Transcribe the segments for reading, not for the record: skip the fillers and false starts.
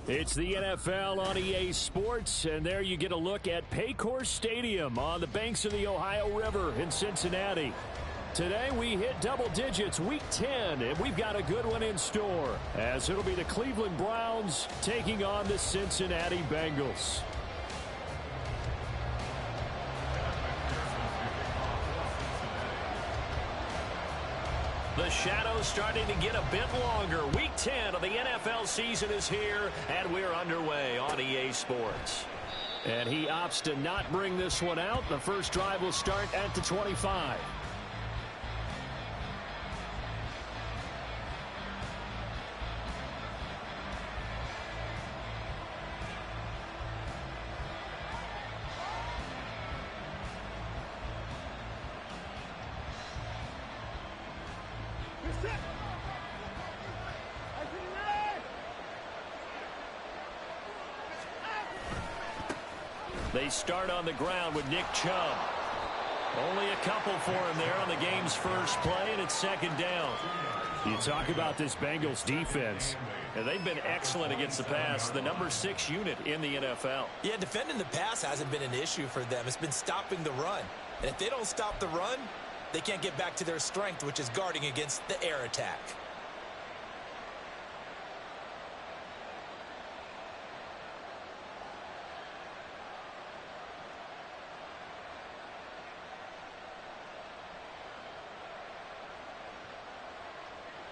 It's the NFL on EA Sports, and there you get a look at Paycor Stadium on the banks of the Ohio River in Cincinnati. Today we hit double digits, Week 10, and we've got a good one in store, as it'll be the Cleveland Browns taking on the Cincinnati Bengals. The shadow's starting to get a bit longer. Week 10 of the NFL season is here, and we're underway on EA Sports. And he opts to not bring this one out. The first drive will start at the 25. They start on the ground with Nick Chubb. Only a couple for him there on the game's first play, and it's second down. You talk about this Bengals defense. And they've been excellent against the pass, the number 6 unit in the NFL. Yeah, defending the pass hasn't been an issue for them. It's been stopping the run. And if they don't stop the run, they can't get back to their strength, which is guarding against the air attack.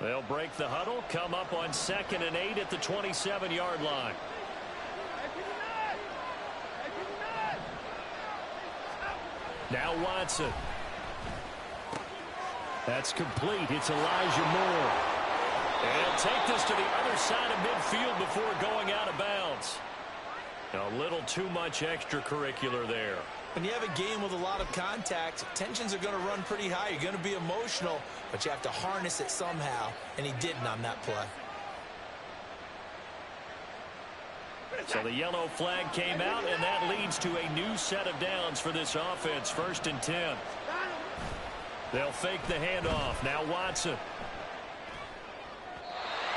They'll break the huddle, come up on 2nd and 8 at the 27-yard line. Now Watson. That's complete. It's Elijah Moore. And take this to the other side of midfield before going out of bounds. A little too much extracurricular there. When you have a game with a lot of contact, tensions are going to run pretty high. You're going to be emotional, but you have to harness it somehow, and he didn't on that play. So the yellow flag came out, and that leads to a new set of downs for this offense. 1st and 10. They'll fake the handoff. Now Watson.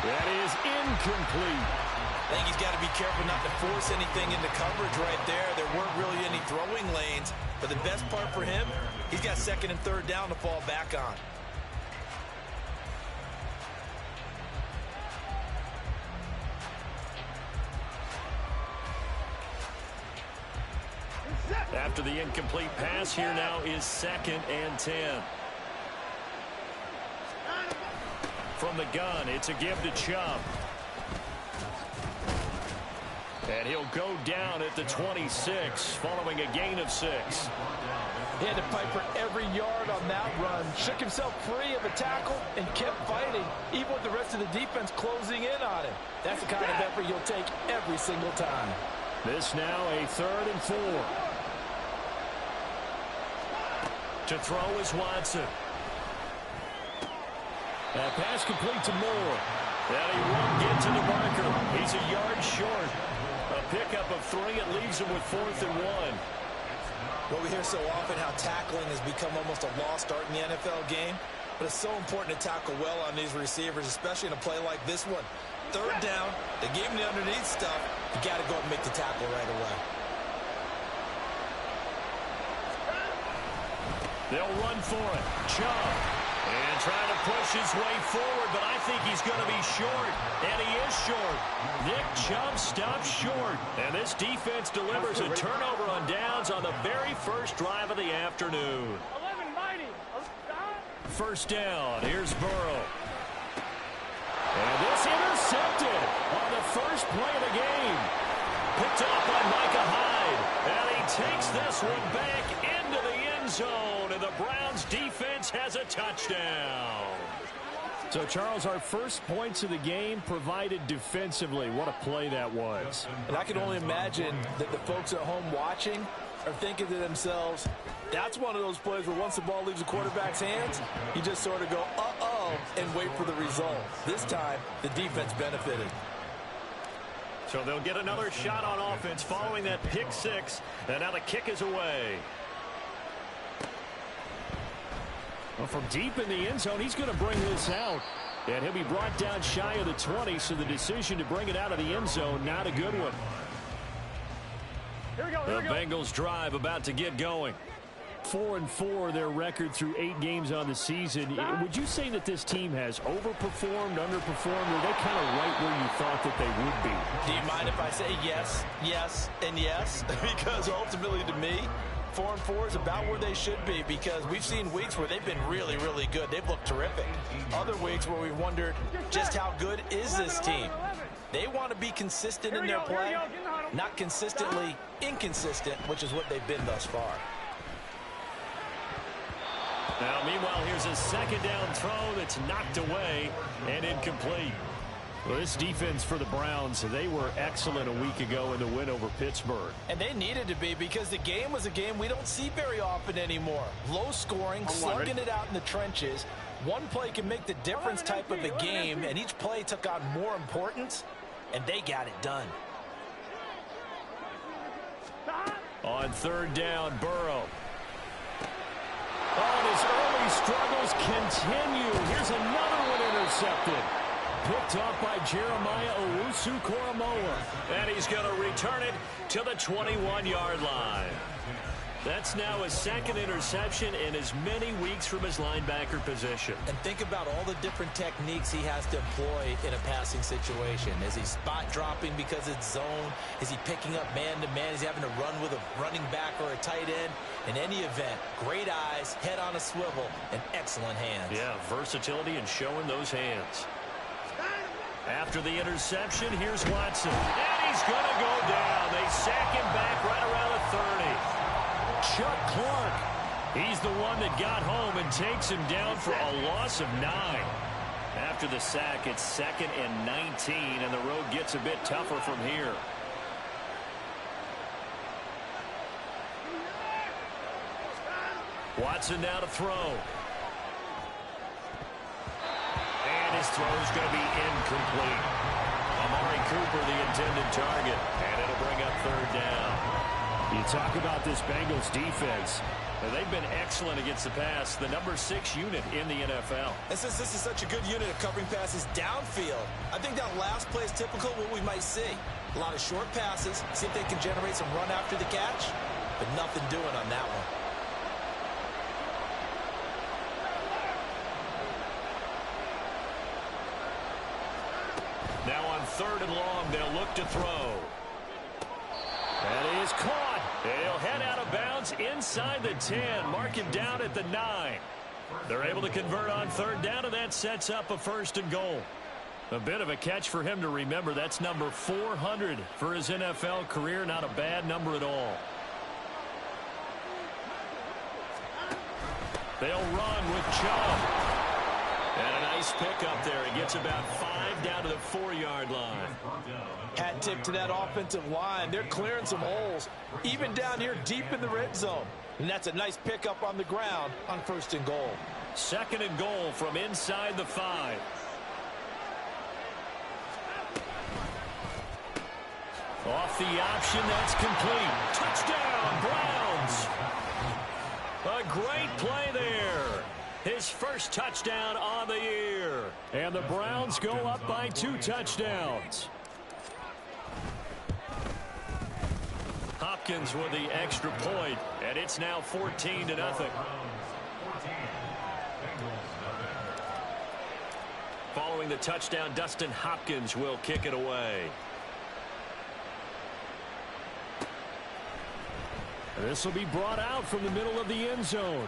That is incomplete. I think he's got to be careful not to force anything into coverage right there. There weren't really any throwing lanes. But the best part for him, he's got 2nd and 3rd down to fall back on. After the incomplete pass, here now is 2nd and 10. From the gun, it's a give to Chubb. And he'll go down at the 26, following a gain of 6. He had to fight for every yard on that run. Shook himself free of a tackle and kept fighting, even with the rest of the defense closing in on him. That's the kind of effort you'll take every single time. This now a 3rd and 4. To throw is Watson. That pass complete to Moore. And he won't get to the marker. He's a yard short. A pickup of 3. It leaves him with 4th and 1. Well, we hear so often how tackling has become almost a lost art in the NFL game. But it's so important to tackle well on these receivers, especially in a play like this one. 3rd down, they gave him the underneath stuff. You got to go and make the tackle right away. They'll run for it. Chubb. And trying to push his way forward, but I think he's going to be short. And he is short. Nick Chubb stops short. And this defense delivers a turnover on downs on the very first drive of the afternoon. 1st down. Here's Burrow. And this intercepted on the first play of the game. Picked up by Micah Hyde. And he takes this one back into the end zone. And the Browns defense has a touchdown. So, Charles, our first points of the game provided defensively. What a play that was. And I can only imagine that the folks at home watching are thinking to themselves, that's one of those plays where once the ball leaves the quarterback's hands, you just sort of go, uh-oh, and wait for the result. This time, the defense benefited. So they'll get another shot on offense following that pick 6. And now the kick is away. Well, from deep in the end zone, he's going to bring this out. And he'll be brought down shy of the 20, so the decision to bring it out of the end zone, not a good one. The Bengals drive about to get going. 4-4 their record through 8 games on the season. Would you say that this team has overperformed, underperformed, or are they kind of right where you thought that they would be? Do you mind if I say yes, yes, and yes? Because ultimately to me, 4-4 is about where they should be, because we've seen weeks where they've been really, really good. They've looked terrific. Other weeks where we wondered just how good is this team. They want to be consistent in their play, not consistently inconsistent, which is what they've been thus far. Now, meanwhile, here's a second down throw that's knocked away and incomplete. Well, this defense for the Browns, they were excellent a week ago in the win over Pittsburgh. And they needed to be, because the game was a game we don't see very often anymore. Low scoring, slugging it out in the trenches. One play can make the difference type of a game, and each play took on more importance, and they got it done. On third down, Burrow. Oh, and his early struggles continue. Here's another one intercepted. Picked off by Jeremiah Owusu-Koramoah. And he's going to return it to the 21-yard line. That's now his second interception in as many weeks from his linebacker position. And think about all the different techniques he has to employ in a passing situation. Is he spot dropping because it's zone? Is he picking up man-to-man? Is he having to run with a running back or a tight end? In any event, great eyes, head on a swivel, and excellent hands. Yeah, versatility and showing those hands. After the interception, here's Watson. And he's going to go down. They sack him back right around the 30. Chuck Clark, he's the one that got home and takes him down for a loss of 9. After the sack, it's 2nd and 19, and the road gets a bit tougher from here. Watson now to throw. And his throw is going to be incomplete. Amari Cooper, the intended target, and it'll bring up third down. You talk about this Bengals defense. They've been excellent against the pass, the number 6 unit in the NFL. And since this is such a good unit of covering passes downfield, I think that last play is typical of what we might see. A lot of short passes, see if they can generate some run after the catch, but nothing doing on that one. Now on third and long, they'll look to throw. That is caught. He'll head out of bounds inside the 10. Mark him down at the 9. They're able to convert on third down, and that sets up a 1st and goal. A bit of a catch for him to remember. That's number 400 for his NFL career. Not a bad number at all. They'll run with Chubb. And a nice pick up there. He gets about 5 down to the 4-yard line. Hat tip to that offensive line. They're clearing some holes, even down here deep in the red zone. And that's a nice pickup on the ground on 1st and goal. 2nd and goal from inside the 5. Off the option, that's complete. Touchdown, Browns. A great play there. His first touchdown on the year. And the Browns go up by 2 touchdowns. Hopkins with the extra point, and it's now 14-0. Following the touchdown, Dustin Hopkins will kick it away. This will be brought out from the middle of the end zone.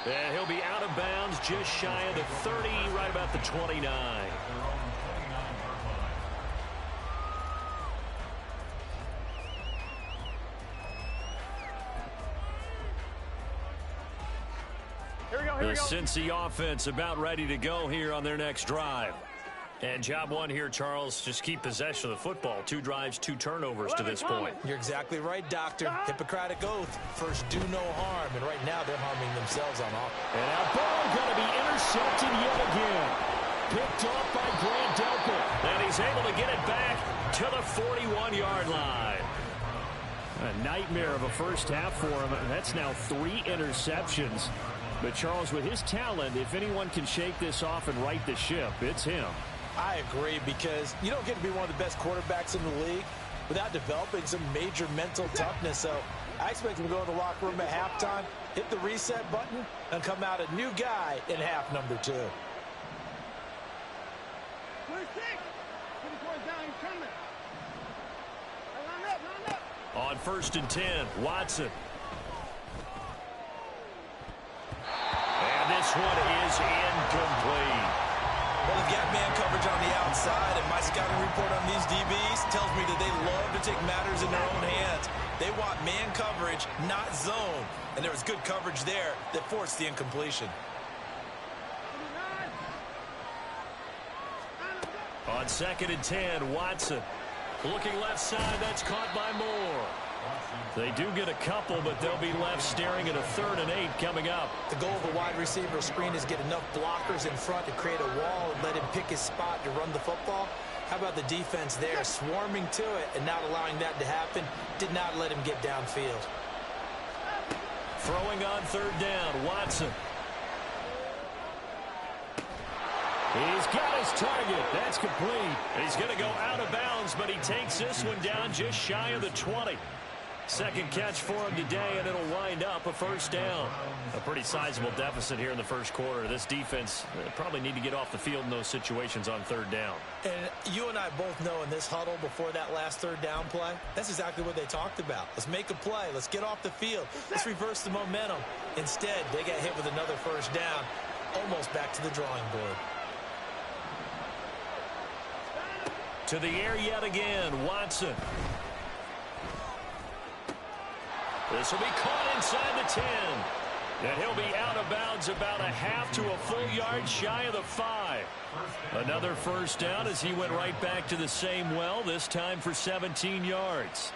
And he'll be out of bounds just shy of the 30, right about the 29. The Cincy offense about ready to go here on their next drive. And job one here, Charles, just keep possession of the football. 2 drives, 2 turnovers to this point. You're exactly right, Doctor. Hippocratic oath. First, do no harm. And right now, they're harming themselves on offense. And our ball going to be intercepted yet again. Picked off by Grant Delpit. And he's able to get it back to the 41-yard line. A nightmare of a first half for him. That's now 3 interceptions. But, Charles, with his talent, if anyone can shake this off and right the ship, it's him. I agree, because you don't get to be one of the best quarterbacks in the league without developing some major mental toughness. So I expect him to go in the locker room at halftime, hit the reset button, and come out a new guy in half number 2. On 1st and 10, Watson. And this one is incomplete. Well, they've got man coverage on the outside, and my scouting report on these DBs tells me that they love to take matters in their own hands. They want man coverage, not zone. And there was good coverage there that forced the incompletion. On 2nd and 10, Watson. Looking left side, that's caught by Moore. They do get a couple, but they'll be left staring at a 3rd and 8 coming up. The goal of the wide receiver screen is get enough blockers in front to create a wall and let him pick his spot to run the football. How about the defense there, swarming to it and not allowing that to happen? Did not let him get downfield. Throwing on 3rd down, Watson. He's got his target. That's complete. He's going to go out of bounds, but he takes this one down just shy of the 20. Second catch for him today, and it'll wind up a 1st down. A pretty sizable deficit here in the 1st quarter. This defense probably need to get off the field in those situations on 3rd down. And you and I both know in this huddle before that last 3rd down play, that's exactly what they talked about. Let's make a play. Let's get off the field. Let's reverse the momentum. Instead, they got hit with another 1st down, almost back to the drawing board. To the air yet again, Watson. This will be caught inside the 10. And he'll be out of bounds about a half to a full yard shy of the 5. Another 1st down as he went right back to the same well, this time for 17 yards.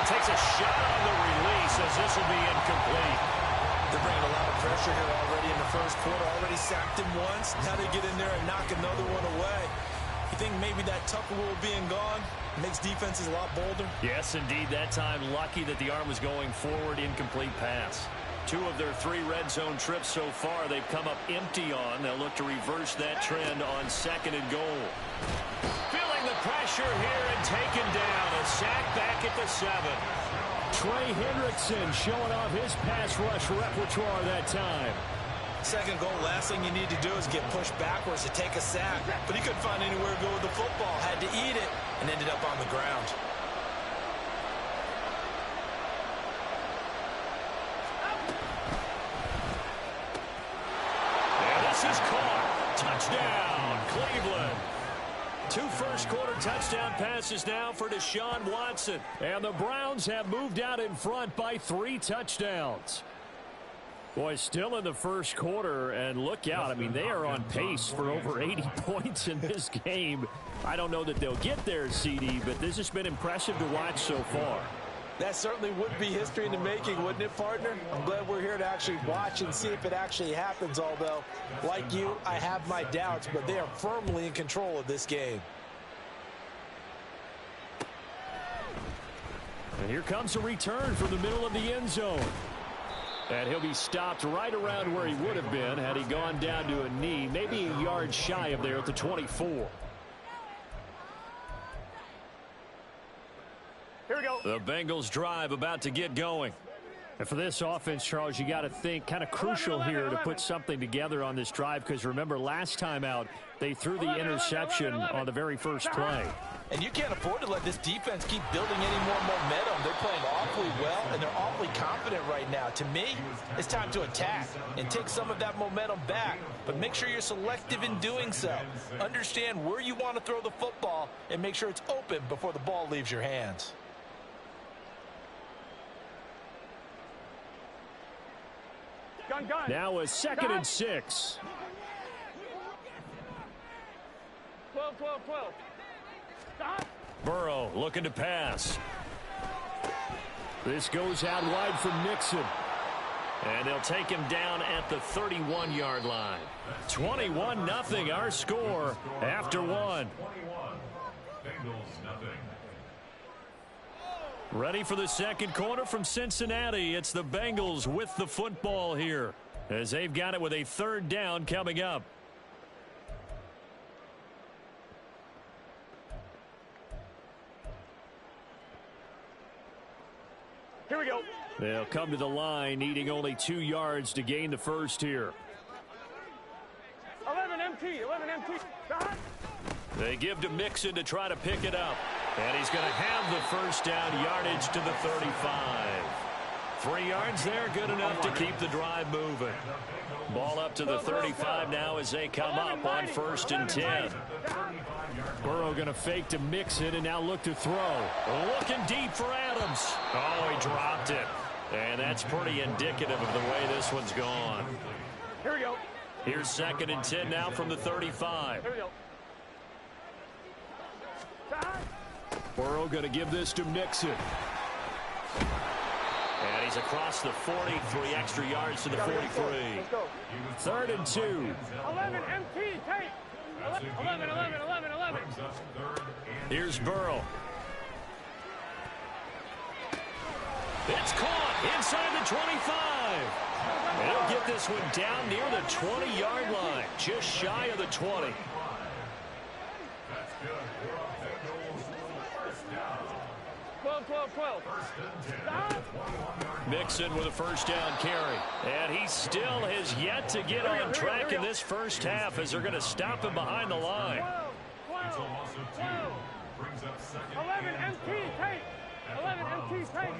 Takes a shot on the release as this will be incomplete. They're bringing a lot of pressure here already in the 1st quarter. Already sacked him once. Now they get in there and knock another one away. You think maybe that Tucker rule being gone makes defenses a lot bolder? Yes, indeed. That time lucky that the arm was going forward. Incomplete pass. 2 of their 3 red zone trips so far they've come up empty on. They'll look to reverse that trend on 2nd and goal. Feeling the pressure here and taken down. A sack back at the 7. Trey Hendrickson showing off his pass rush repertoire that time. 2nd goal, last thing you need to do is get pushed backwards to take a sack. But he couldn't find anywhere to go with the football. Had to eat it and ended up on the ground. And this is caught. Touchdown, Cleveland. 2 first-quarter touchdown passes now for Deshaun Watson. And the Browns have moved out in front by 3 touchdowns. Boy, still in the 1st quarter, and look out. I mean, they are on pace for over 80 points in this game. I don't know that they'll get there, CD, but this has been impressive to watch so far. That certainly would be history in the making, wouldn't it, partner? I'm glad we're here to actually watch and see if it actually happens, although, like you, I have my doubts, but they are firmly in control of this game. And here comes a return from the middle of the end zone. And he'll be stopped right around where he would have been had he gone down to a knee, maybe a yard shy of there at the 24. Here we go. The Bengals drive about to get going. And for this offense, Charles, you got to think kind of crucial here to put something together on this drive, because remember last time out they threw the interception on the very first play. And you can't afford to let this defense keep building any more momentum. They're playing awfully well, and they're awfully confident right now. To me, it's time to attack and take some of that momentum back. But make sure you're selective in doing so. Understand where you want to throw the football and make sure it's open before the ball leaves your hands. Now a 2nd and 6. 12. Burrow looking to pass. This goes out wide from Nixon. And they'll take him down at the 31-yard line. 21-0 our score after one. Ready for the second quarter from Cincinnati. It's the Bengals with the football here, as they've got it with a third down coming up. Here we go. They'll come to the line, needing only 2 yards to gain the first here. 11 MT. 11 MT. They give to Mixon to try to pick it up. And he's going to have the first down, yardage to the 35. 3 yards there, good enough to keep the drive moving. Ball up to the 35 now as they come up on 1st and 10. Burrow going to fake to Mixon and now look to throw. Looking deep for Adams. Oh, he dropped it. And that's pretty indicative of the way this one's gone. Here we go. Here's 2nd and 10 now from the 35. Here we go. Burrow going to give this to Mixon. And he's across the 40, 3 extra yards to the 43. Let's go. 3rd and 2. 11 MT. Take. 11. Here's Burrow. It's caught inside the 25. And he'll get this one down near the 20-yard line, just shy of the 20. 12. Mixon with a first down carry. And he still has yet to get on track in this first half as they're going to stop him behind the line. 12. 11 MT. Take. 11 MT. Take.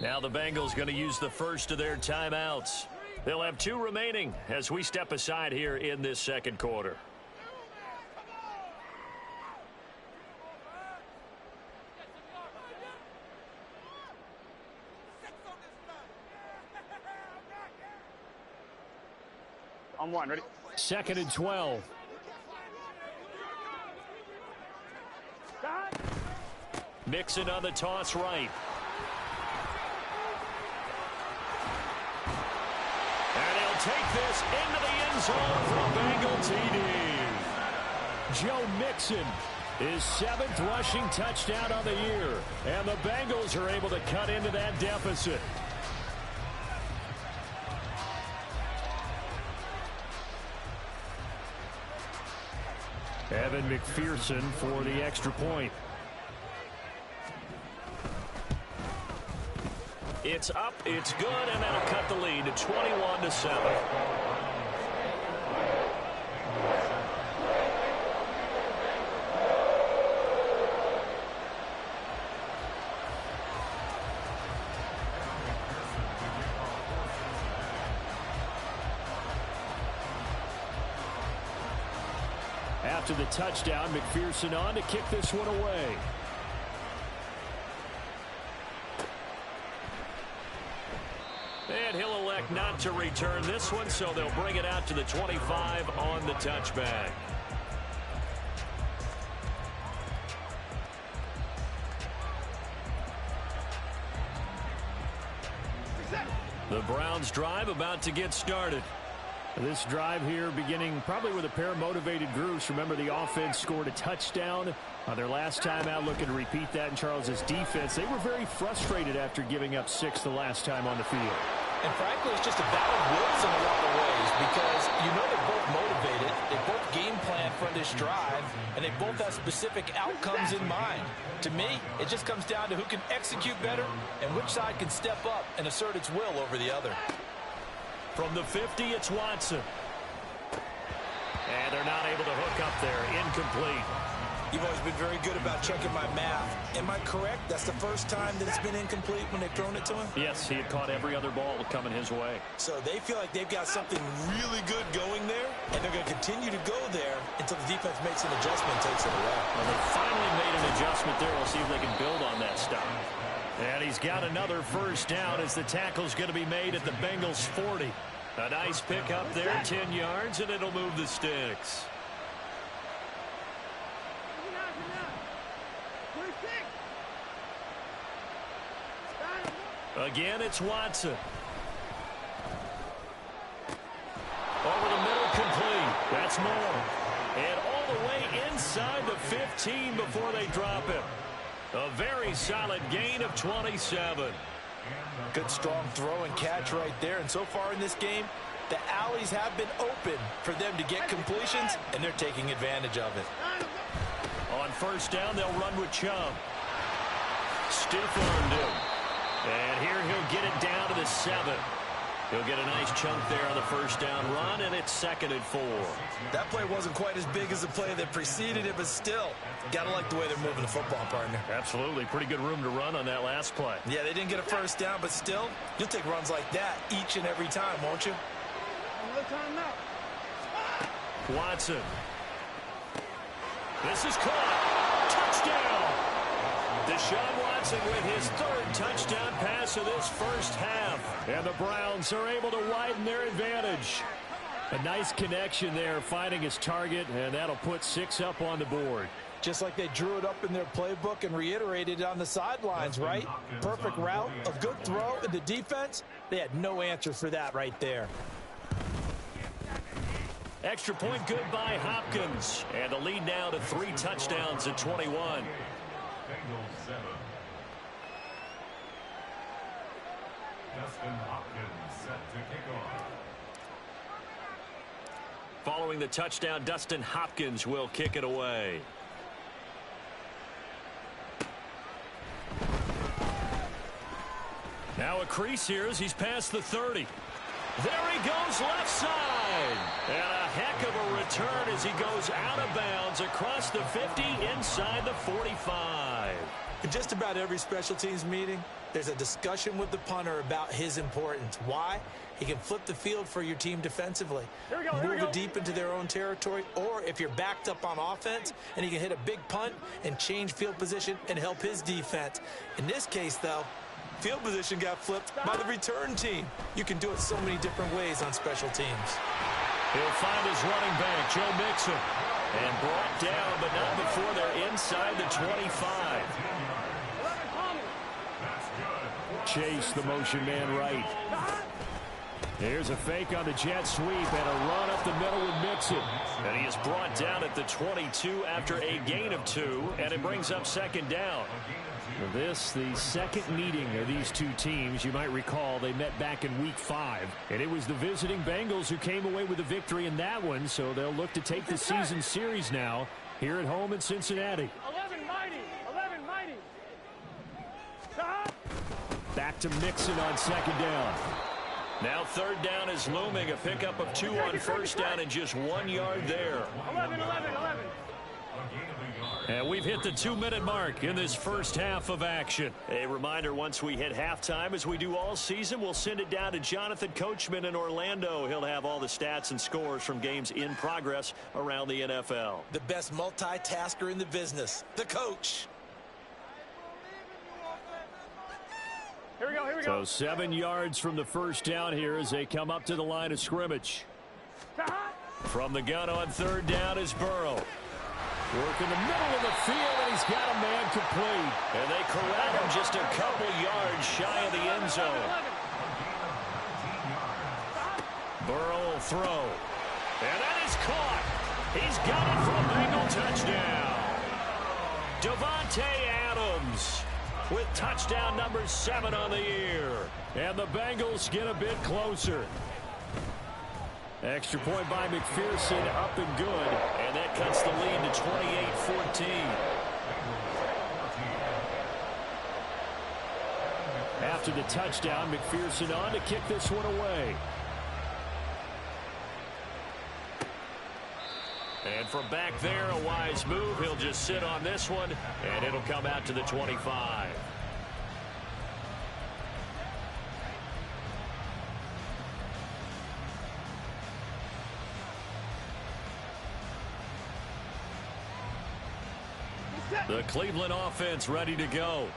Now the Bengals going to use the first of their timeouts. They'll have 2 remaining as we step aside here in this second quarter. On 1. Ready? 2nd and 12. Mixon on the toss right. And he'll take this into the end zone for a Bengal TD. Joe Mixon, his 7th rushing touchdown on the year. And the Bengals are able to cut into that deficit. Evan McPherson for the extra point. It's up, it's good, and that'll cut the lead to 21-7. After the touchdown, McPherson on to kick this one away. And he'll elect not to return this one, so they'll bring it out to the 25 on the touchback. The Browns drive about to get started. This drive here beginning probably with a pair of motivated groups. Remember, the offense scored a touchdown on their last time out, looking to repeat that in Charles's defense. They were very frustrated after giving up 6 the last time on the field. And frankly, it's just a battle of wills in a lot of ways because you know they're both motivated, they both game plan for this drive, and they both have specific outcomes in mind. To me, it just comes down to who can execute better and which side can step up and assert its will over the other. From the 50, it's Watson. And they're not able to hook up there. Incomplete. You've always been very good about checking my math. Am I correct? That's the first time that it's been incomplete when they've thrown it to him? Yes, he had caught every other ball coming his way. So they feel like they've got something really good going there, and they're going to continue to go there until the defense makes an adjustment and takes it away. Well, they finally made an adjustment there. We'll see if they can build on that stop. And he's got another first down as the tackle's going to be made at the Bengals 40. A nice pick up there, 10 yards, and it'll move the sticks. Again, it's Watson. Over the middle, complete. That's more. And all the way inside the 15 before they drop him. A very solid gain of 27. Good strong throw and catch right there. And so far in this game, the alleys have been open for them to get completions, and they're taking advantage of it. On first down, they'll run with Chubb. Stiff armed him. And here he'll get it down to the 7. He'll get a nice chunk there on the first down run, and it's 2nd and 4. That play wasn't quite as big as the play that preceded it, but still, got to like the way they're moving the football, partner. Absolutely. Pretty good room to run on that last play. Yeah, they didn't get a first down, but still, you'll take runs like that each and every time, won't you? Watson. This is caught. Touchdown. Deshaun Watson with his 3rd touchdown pass of this first half. And the Browns are able to widen their advantage. A nice connection there, finding his target, and that'll put 6 up on the board. Just like they drew it up in their playbook and reiterated it on the sidelines, right? Perfect route, a good throw, and the defense, they had no answer for that right there. Extra point good by Hopkins. And the lead now to 3 touchdowns at 21. Following the touchdown, Dustin Hopkins will kick it away. Now a crease here as he's past the 30. There he goes left side. And a heck of a return as he goes out of bounds across the 50 inside the 45. In just about every special teams meeting, there's a discussion with the punter about his importance. Why? He can flip the field for your team defensively, move it deep into their own territory, or if you're backed up on offense, and he can hit a big punt and change field position and help his defense. In this case, though, field position got flipped by the return team. You can do it so many different ways on special teams. He'll find his running back, Joe Mixon, and brought down, but not before they're inside the 25. Chase the motion man right. Here's a fake on the jet sweep and a run up the middle with Mixon. And he is brought down at the 22 after a gain of 2, and it brings up 2nd down. This, the second meeting of these two teams. You might recall they met back in Week 5. And it was the visiting Bengals who came away with the victory in that one, so they'll look to take the season series now here at home in Cincinnati. 11 mighty. 11 mighty. Back to Mixon on 2nd down. Now 3rd down is looming. A pickup of 2 on first down and just 1 yard there. 11. And we've hit the 2-minute mark in this first half of action. A reminder, once we hit halftime, as we do all season, we'll send it down to Jonathan Coachman in Orlando. He'll have all the stats and scores from games in progress around the NFL. The best multitasker in the business, the coach. Here we go. So 7 yards from the first down here as they come up to the line of scrimmage. From the gun on 3rd down is Burrow. Work in the middle of the field, and he's got a man complete. And they corral him just a couple yards shy of the end zone. Burrow will throw. And that is caught. He's got it for a Bengal touchdown. Devontae Adams with touchdown number 7 on the year. And the Bengals get a bit closer. Extra point by McPherson, up and good. And that cuts the lead to 28-14. After the touchdown, McPherson on to kick this one away. And from back there, a wise move. He'll just sit on this one, and it'll come out to the 25. The Cleveland offense ready to go.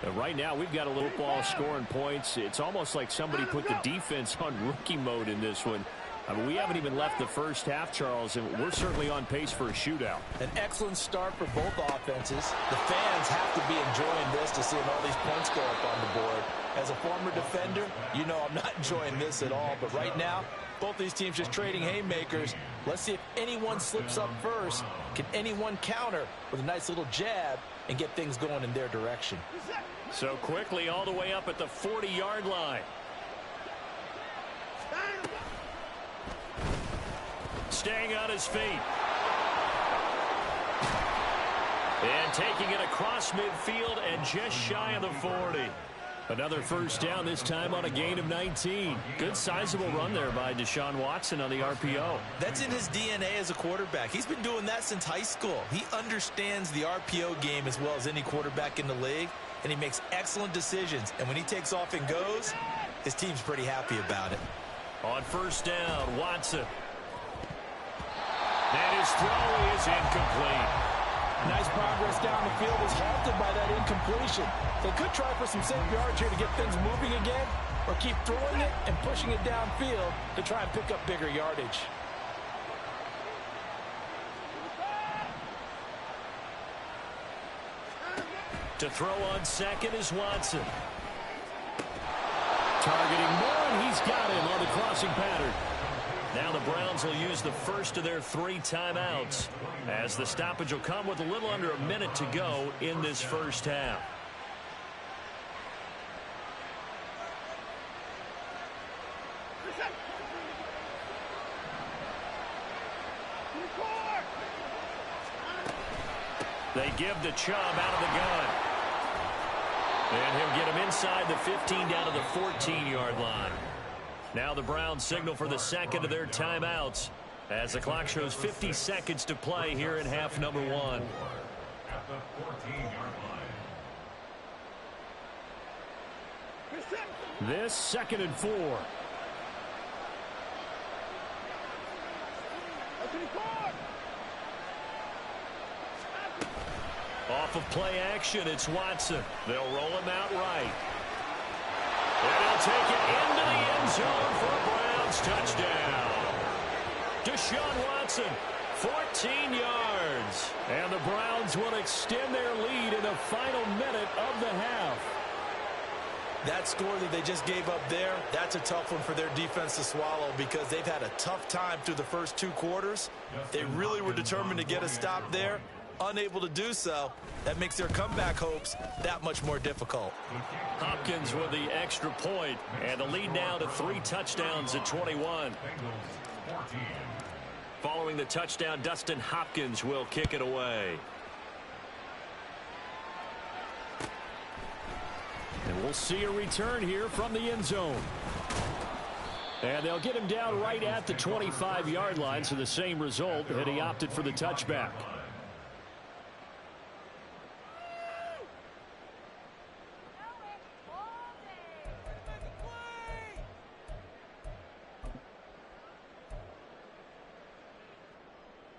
And right now, we've got a little ball scoring points. It's almost like somebody put the defense on rookie mode in this one. I mean, we haven't even left the first half, Charles, and we're certainly on pace for a shootout. An excellent start for both offenses. The fans have to be enjoying this to seeing all these points go up on the board. As a former defender, you know I'm not enjoying this at all. But right now, both these teams just trading haymakers. Let's see if anyone slips up first. Can anyone counter with a nice little jab and get things going in their direction? So quickly all the way up at the 40-yard line. Staying on his feet. And taking it across midfield and just shy of the 40. Another first down, this time on a gain of 19. Good sizable run there by Deshaun Watson on the RPO. That's in his DNA as a quarterback. He's been doing that since high school. He understands the RPO game as well as any quarterback in the league, and he makes excellent decisions. And when he takes off and goes, his team's pretty happy about it. On first down, Watson. And his throw is incomplete. Nice progress down the field is halted by that incompletion. They could try for some safe yards here to get things moving again, or keep throwing it and pushing it downfield to try and pick up bigger yardage. To throw on second is Watson. Targeting more, and he's got him on the crossing pattern. Now the Browns will use the first of their 3 timeouts, as the stoppage will come with a little under a minute to go in this first half. They give the Chubb out of the gun. And he'll get him inside the 15 down to the 14-yard line. Now the Browns signal for the second of their timeouts as the clock shows 50 seconds to play here in half number 1. This 2nd and 4. Off of play action, it's Watson. They'll roll him out right. And he'll take it into the end zone for a Browns touchdown. Deshaun Watson, 14 yards. And the Browns will extend their lead in the final minute of the half. That score that they just gave up there, that's a tough one for their defense to swallow because they've had a tough time through the first 2 quarters. They really were determined to get a stop there. Unable to do so, that makes their comeback hopes that much more difficult. Hopkins with the extra point, and the lead now to 3 touchdowns at 21. Following the touchdown, Dustin Hopkins will kick it away. And we'll see a return here from the end zone. And they'll get him down right at the 25-yard line, so the same result, and he opted for the touchback.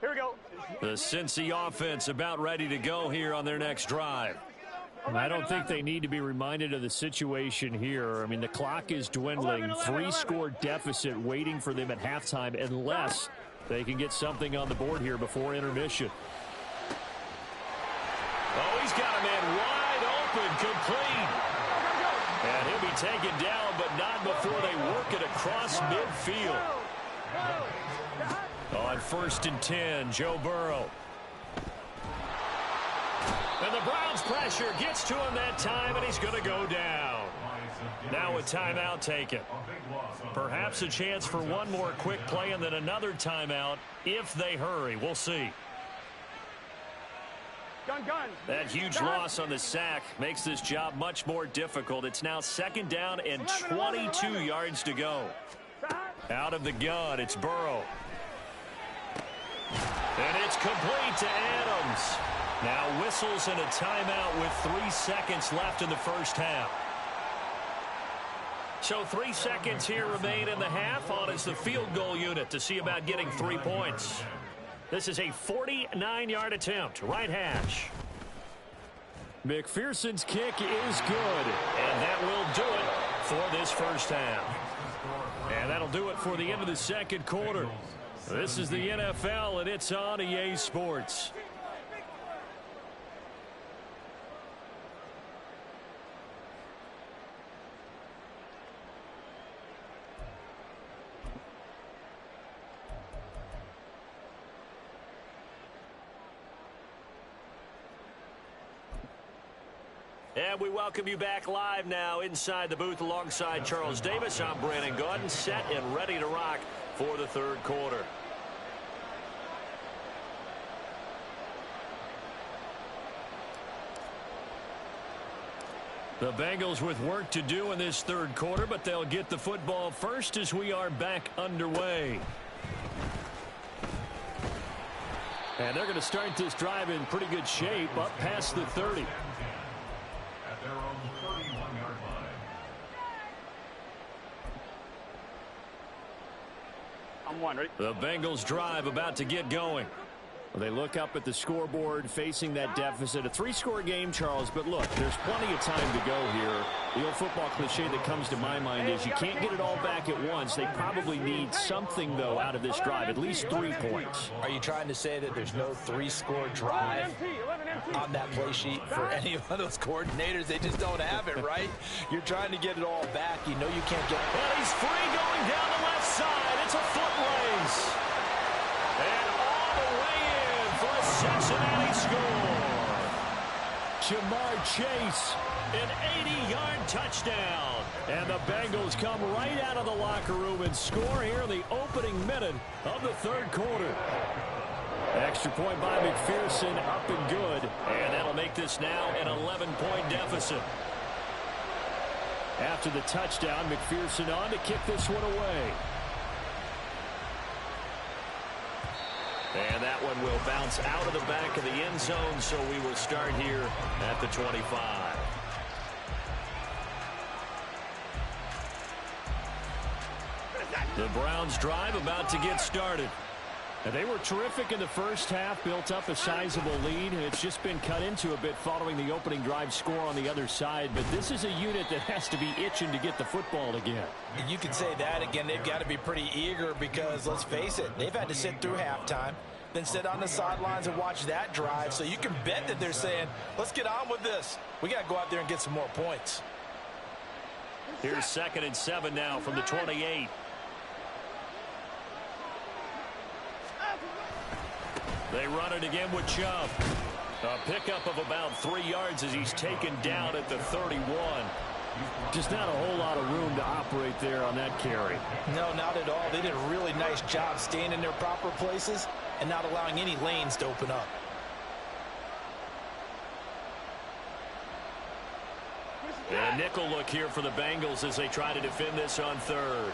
Here we go. The Cincy offense about ready to go here on their next drive. I don't think they need to be reminded of the situation here. I mean, the clock is dwindling. 3-score deficit waiting for them at halftime unless they can get something on the board here before intermission. Oh, he's got a man wide open, complete. And he'll be taken down, but not before they work it across midfield. On 1st and 10, Joe Burrow. And the Browns pressure gets to him that time, and he's going to go down. Now a timeout taken. Perhaps a chance for one more quick play and then another timeout if they hurry. We'll see. Gun. That huge loss on the sack makes this job much more difficult. It's now 2nd down and 22 yards to go. Out of the gun, it's Burrow. And it's complete to Adams. Now whistles and a timeout with 3 seconds left in the first half. So 3 seconds here remain in the half. On is the field goal unit to see about getting 3 points. This is a 49-yard attempt. Right hash. McPherson's kick is good. And that will do it for this first half. And And that'll do it for the end of the second quarter. This is the NFL, and it's on EA Sports. And we welcome you back live now inside the booth alongside Charles Davis. I'm Brandon Gaudin, set and ready to rock for the third quarter. The Bengals with work to do in this third quarter, but they'll get the football first as we are back underway. And they're going to start this drive in pretty good shape, up past the 30. At their own 31-yard line. I'm one, ready? The Bengals drive about to get going. They look up at the scoreboard, facing that deficit. A three-score game, Charles, but look, there's plenty of time to go here. The old football cliche that comes to my mind is you can't get it all back at once. They probably need something, though, out of this drive, at least 3 points. Are you trying to say that there's no three-score drive on that play sheet for any of those coordinators? They just don't have it, right? You're trying to get it all back. You know you can't get it. Well, he's free going down the left side. It's a foot race. And all the way in for a Cincinnati score. Jamar Chase, an 80-yard touchdown. And the Bengals come right out of the locker room and score here in the opening minute of the third quarter. Extra point by McPherson, up and good. And that'll make this now an 11-point deficit. After the touchdown, McPherson on to kick this one away. And that one will bounce out of the back of the end zone, so we will start here at the 25. The Browns drive about to get started. And they were terrific in the first half, built up a sizable lead, and it's just been cut into a bit following the opening drive score on the other side. But this is a unit that has to be itching to get the football again. You can say that again. They've got to be pretty eager because, let's face it, they've had to sit through halftime, then sit on the sidelines and watch that drive. So you can bet that they're saying, let's get on with this. We got to go out there and get some more points. Here's 2nd and 7 now from the 28. They run it again with Chubb. A pickup of about 3 yards as he's taken down at the 31. Just not a whole lot of room to operate there on that carry. No, not at all. They did a really nice job staying in their proper places and not allowing any lanes to open up. And a nickel look here for the Bengals as they try to defend this on third.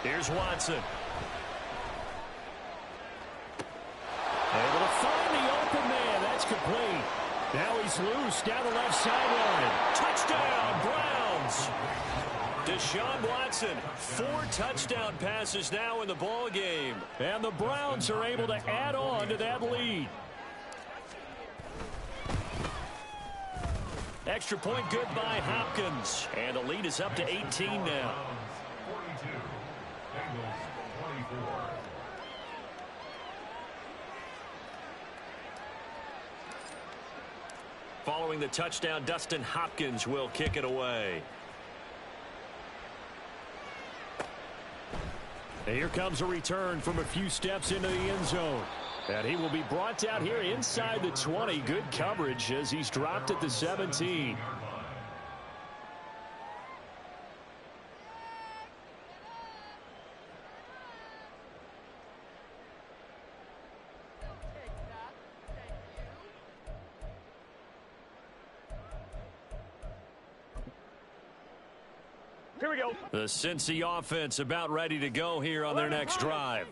Here's Watson. Able to find the open man. That's complete. Now he's loose down the left sideline. Touchdown, Browns. Deshaun Watson, 4 touchdown passes now in the ball game. And the Browns are able to add on to that lead. Extra point good by Hopkins. And the lead is up to 18 now. 42. Bengals 24. Following the touchdown, Dustin Hopkins will kick it away. And here comes a return from a few steps into the end zone. And he will be brought out here inside the 20. Good coverage as he's dropped at the 17. Here we go. The Cincy offense about ready to go here on their next drive.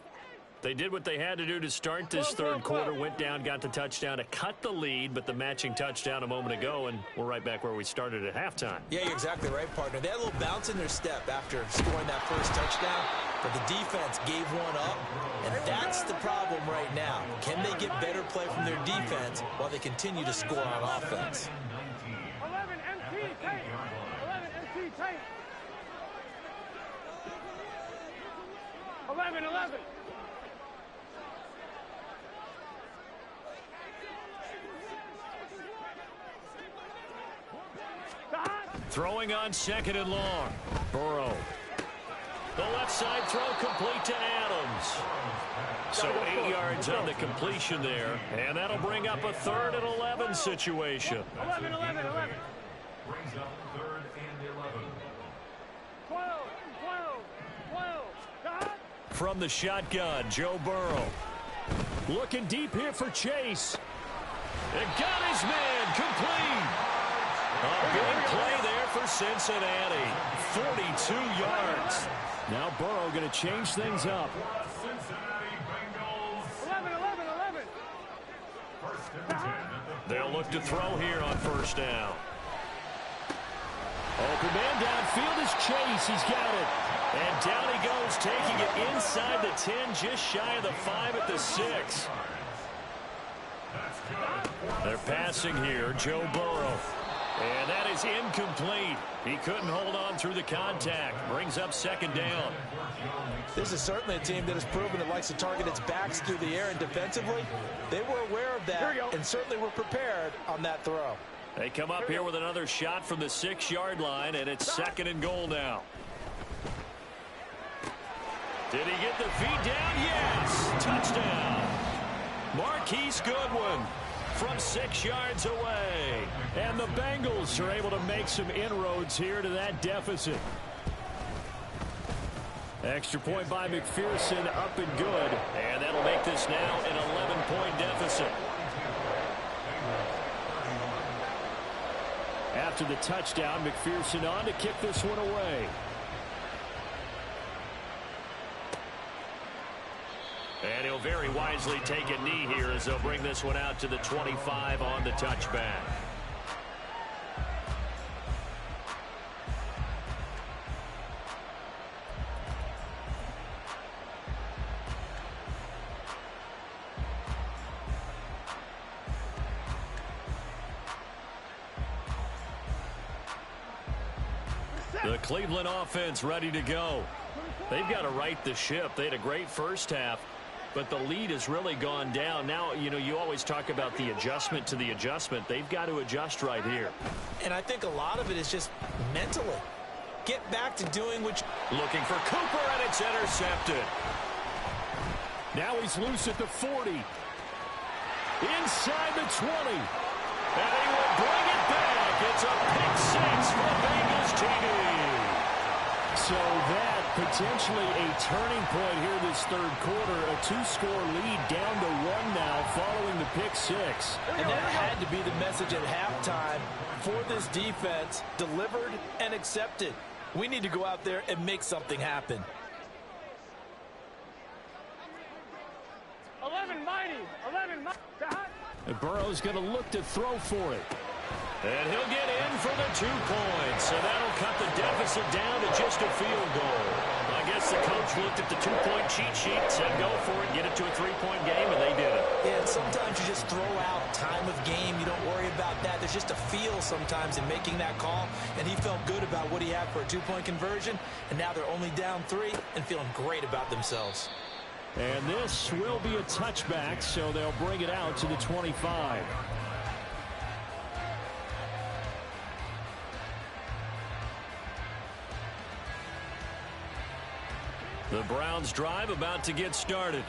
They did what they had to do to start this third quarter. Went down, got the touchdown to cut the lead, but the matching touchdown a moment ago, and we're right back where we started at halftime. Yeah, you're exactly right, partner. They had a little bounce in their step after scoring that first touchdown. but the defense gave one up, and that's the problem right now. Can they get better play from their defense while they continue to score on offense? 11 MT tight. 11 MT tight. 11. Throwing on second and long. Burrow. The left side throw complete to Adams. So 8 yards on the completion there. And that'll bring up a 3rd and 11 situation. 11. Brings up 3rd and 11. 12. From the shotgun, Joe Burrow. Looking deep here for Chase. And got his man complete. A big play there for Cincinnati. 42 yards. Now Burrow going to change things up. Cincinnati Bengals. 11. First and 10. They'll look to throw here on first down. Open man downfield is Chase. He's got it. And down he goes, taking it inside the 10, just shy of the 5 at the 6. They're passing here, Joe Burrow. And that is incomplete. He couldn't hold on through the contact. Brings up second down. This is certainly a team that has proven it likes to target its backs through the air, and defensively, they were aware of that and certainly were prepared on that throw. They come up here with another shot from the 6-yard line, and it's second and goal now. Did he get the feet down? Yes! Touchdown! Marquise Goodwin from 6 yards away. And the Bengals are able to make some inroads here to that deficit. Extra point by McPherson, up and good. And that'll make this now an 11-point deficit. After the touchdown, McPherson on to kick this one away. And he'll very wisely take a knee here as they'll bring this one out to the 25 on the touchback. The Cleveland offense ready to go. They've got to right the ship. They had a great first half, but the lead has really gone down. Now, you know, you always talk about the adjustment to the adjustment. They've got to adjust right here. And I think a lot of it is just mentally. Get back to doing what you... Looking for Cooper, and it's intercepted. Now he's loose at the 40. Inside the 20. And he will bring it back. It's a pick 6 for the Bengals TD. So that potentially a turning point here this third quarter. A 2-score lead down to 1 now following the pick 6. And that had to be the message at halftime for this defense. Delivered and accepted. We need to go out there and make something happen. 11 mighty. And Burrow's going to look to throw for it. And he'll get in for the 2 points. So that'll cut the deficit down to just a field goal. I guess the coach looked at the 2-point cheat sheet, said go for it, get it to a 3-point game, and they did it. Yeah, and sometimes you just throw out time of game. You don't worry about that. There's just a feel sometimes in making that call. And he felt good about what he had for a 2-point conversion. And now they're only down 3 and feeling great about themselves. And this will be a touchback, so they'll bring it out to the 25. The Browns drive about to get started.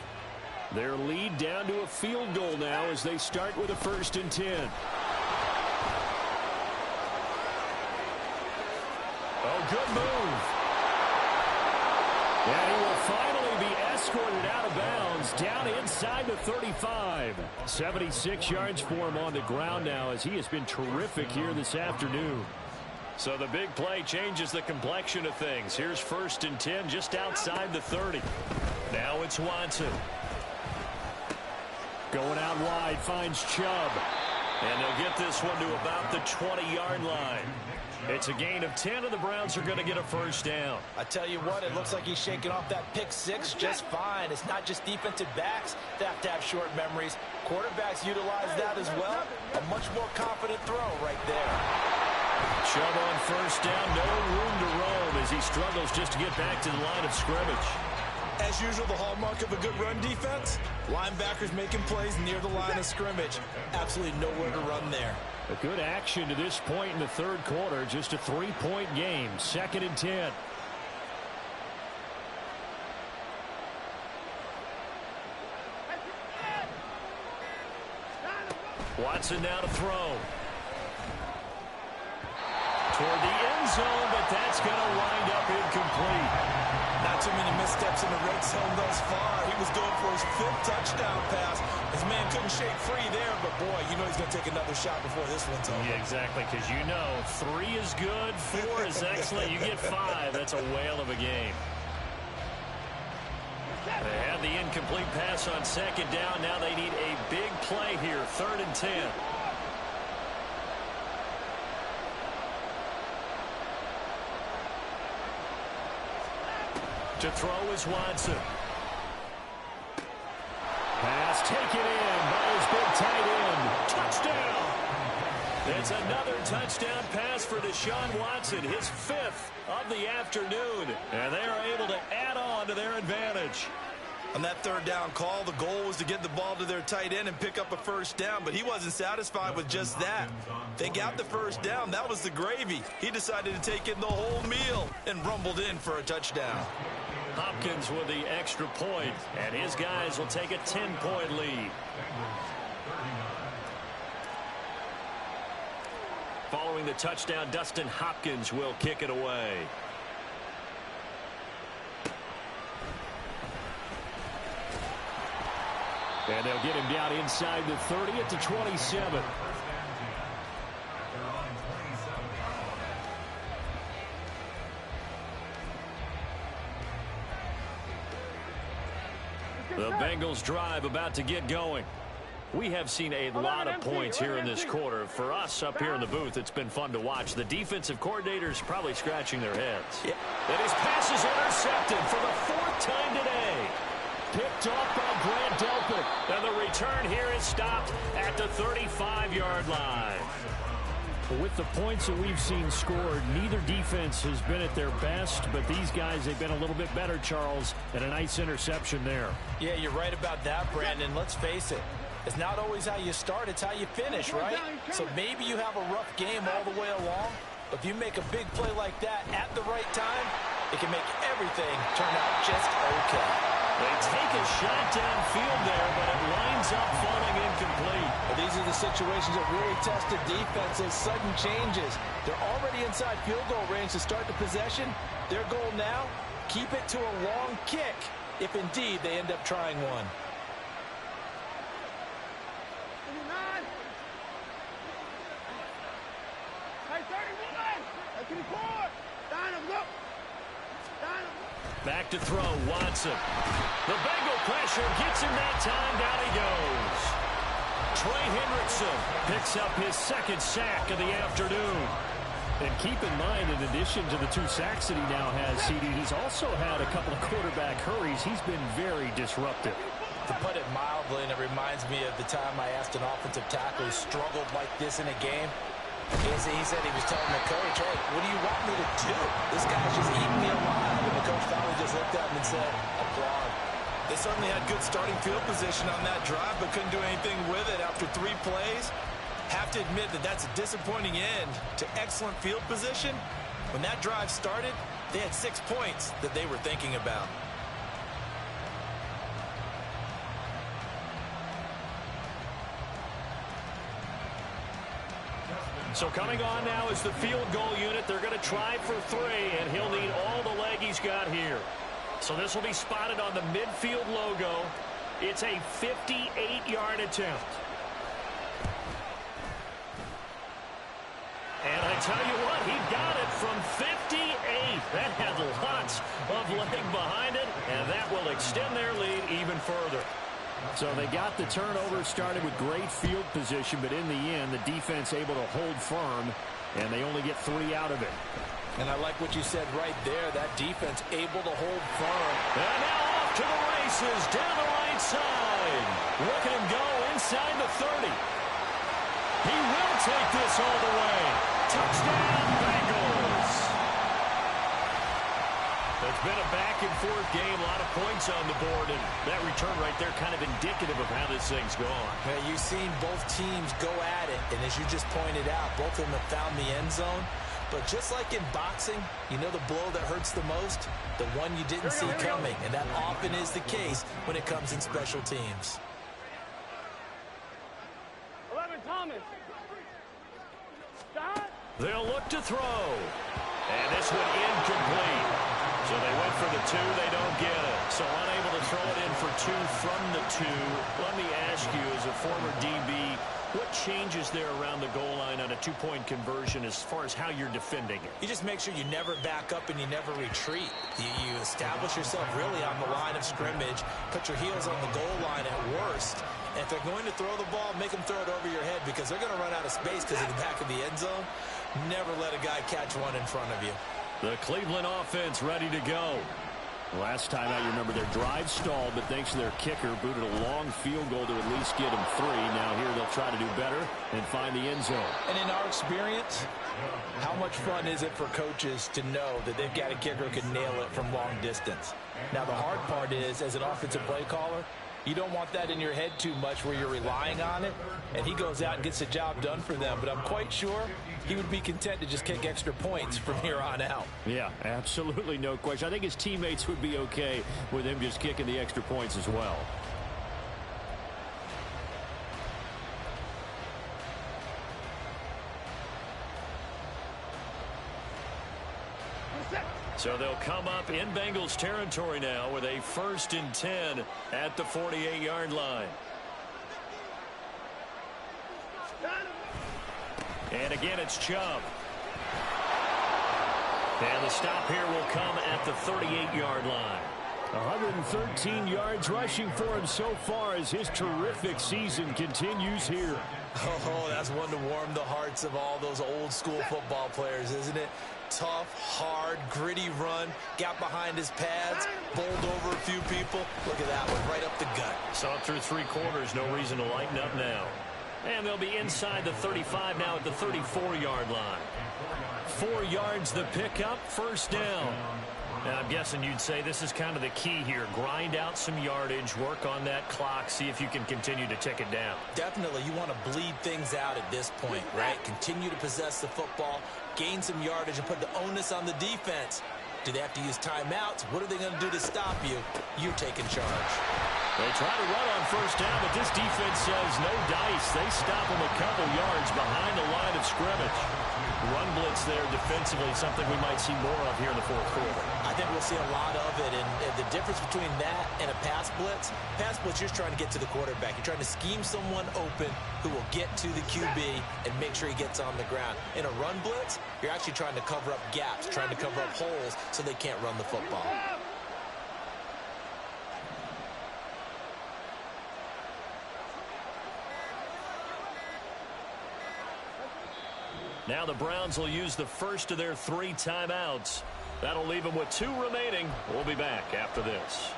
Their lead down to a field goal now as they start with a 1st and 10. Oh, good move. And he will finally be escorted out of bounds down inside the 35. 76 yards for him on the ground now as he has been terrific here this afternoon. So the big play changes the complexion of things. Here's 1st and 10 just outside the 30. Now it's Watson. Going out wide, finds Chubb. And they'll get this one to about the 20-yard line. It's a gain of 10, and the Browns are going to get a first down. I tell you what, it looks like he's shaking off that pick six just fine. It's not just defensive backs that have to have short memories. Quarterbacks utilize that as well. A much more confident throw right there. Chubb on first down, no room to roam as he struggles just to get back to the line of scrimmage. As usual, the hallmark of a good run defense, linebackers making plays near the line of scrimmage. Absolutely nowhere to run there. A good action to this point in the third quarter. Just a 3-point game. 2nd and 10. Watson now to throw. Toward the end zone, but that's going to wind up incomplete. Not too many missteps in the red zone thus far. He was going for his 5th touchdown pass. His man couldn't shake free there, but boy, you know he's going to take another shot before this one's over. Yeah, exactly, because you know 3 is good, 4 is excellent. You get 5. That's a whale of a game. They had the incomplete pass on 2nd down. Now they need a big play here. 3rd and 10. To throw is Watson. Pass taken in by his big tight end. Touchdown! It's another touchdown pass for Deshaun Watson, his 5th of the afternoon. And they are able to add on to their advantage. On that 3rd down call, the goal was to get the ball to their tight end and pick up a first down, but he wasn't satisfied with just that. They got the first down. That was the gravy. He decided to take in the whole meal and rumbled in for a touchdown. Hopkins with the extra point, and his guys will take a 10-point lead. Following the touchdown, Dustin Hopkins will kick it away. And they'll get him down inside the 30 at the 27. The Bengals drive about to get going. We have seen a lot of points here in this quarter. For us up here in the booth, it's been fun to watch. The defensive coordinators probably scratching their heads. Yeah. And his pass is intercepted for the 4th time today. Picked off by Grant Delpit. And the return here is stopped at the 35-yard line. With the points that we've seen scored, neither defense has been at their best, but these guys, they've been a little bit better, Charles, and a nice interception there. Yeah, you're right about that, Brandon. Let's face it. It's not always how you start, it's how you finish, right? So maybe you have a rough game all the way along, but if you make a big play like that at the right time, it can make everything turn out just okay. They take a shot downfield there, but it winds up falling incomplete. Well, these are the situations that really test the defense's sudden changes. They're already inside field goal range to start the possession. Their goal now, keep it to a long kick, if indeed they end up trying one. Back to throw, Watson. The Bengal pressure gets him that time. Down he goes. Trey Hendrickson picks up his 2nd sack of the afternoon. And keep in mind, in addition to the 2 sacks that he now has, CD, he's also had a couple of quarterback hurries. He's been very disruptive. To put it mildly, and it reminds me of the time I asked an offensive tackle who struggled like this in a game. He said he was telling the coach, hey, what do you want me to do? This guy's just eating me alive. And the coach finally just looked at him and said, applaud. They certainly had good starting field position on that drive, but couldn't do anything with it after 3 plays. Have to admit that that's a disappointing end to excellent field position. When that drive started, they had 6 points that they were thinking about. So coming on now is the field goal unit. They're going to try for 3, and he'll need all the leg he's got here. So this will be spotted on the midfield logo. It's a 58-yard attempt. And I tell you what, he got it from 58. That had lots of leg behind it, and that will extend their lead even further. So they got the turnover started with great field position, but in the end, the defense able to hold firm And they only get 3 out of it. And I like what you said right there. That defense able to hold firm. And now off to the races down the right side. Look at him go inside the 30. He will take this all the way. Touchdown, Bengals. It's been a back-and-forth game, a lot of points on the board, and that return right there kind of indicative of how this thing's gone. Hey, you've seen both teams go at it, and as you just pointed out, both of them have found the end zone. But just like in boxing, you know the blow that hurts the most? The one you didn't see coming, and that often is the case when it comes in special teams. 11, Thomas. Stop. They'll look to throw. And this one incomplete. So they went for the 2. They don't get it. So unable to throw it in for 2 from the 2. Let me ask you, as a former DB, what changes there around the goal line on a 2-point conversion as far as how you're defending it? You just make sure you never back up and you never retreat. You establish yourself really on the line of scrimmage, put your heels on the goal line at worst. And if they're going to throw the ball, make them throw it over your head because they're going to run out of space because of the back of the end zone. Never let a guy catch one in front of you. The Cleveland offense ready to go. Last time out, you remember their drive stalled, but thanks to their kicker, booted a long field goal to at least get them 3. Now here they'll try to do better and find the end zone. And in our experience, how much fun is it for coaches to know that they've got a kicker who can nail it from long distance? Now, the hard part is, as an offensive play caller, you don't want that in your head too much where you're relying on it, and he goes out and gets the job done for them. But I'm quite sure he would be content to just kick extra points from here on out. Yeah, absolutely no question. I think his teammates would be okay with him just kicking the extra points as well. So they'll come up in Bengals territory now with a 1st and 10 at the 48-yard line. And again, it's Chubb. And the stop here will come at the 38-yard line. 113 yards rushing for him so far as his terrific season continues here. Oh, that's one to warm the hearts of all those old school football players, isn't it? Tough, hard, gritty run, got behind his pads, bowled over a few people. Look at that one, right up the gut. Saw it through 3 quarters, no reason to lighten up now. And they'll be inside the 35 now at the 34-yard line. 4 yards the pickup, 1st down. And I'm guessing you'd say this is kind of the key here. Grind out some yardage, work on that clock, see if you can continue to tick it down. Definitely, you want to bleed things out at this point, right? Continue to possess the football, gain some yardage, and put the onus on the defense. Do they have to use timeouts? What are they going to do to stop you? You're taking charge. They try to run on 1st down, but this defense says no dice. They stop them a couple yards behind the line of scrimmage. Run blitz there defensively, something we might see more of here in the 4th quarter. I think we'll see a lot of it, and the difference between that and a pass blitz, you're just trying to get to the quarterback. You're trying to scheme someone open who will get to the QB and make sure he gets on the ground. In a run blitz, you're actually trying to cover up gaps, trying to cover up holes so they can't run the football. Now the Browns will use the first of their 3 timeouts. That'll leave them with 2 remaining. We'll be back after this.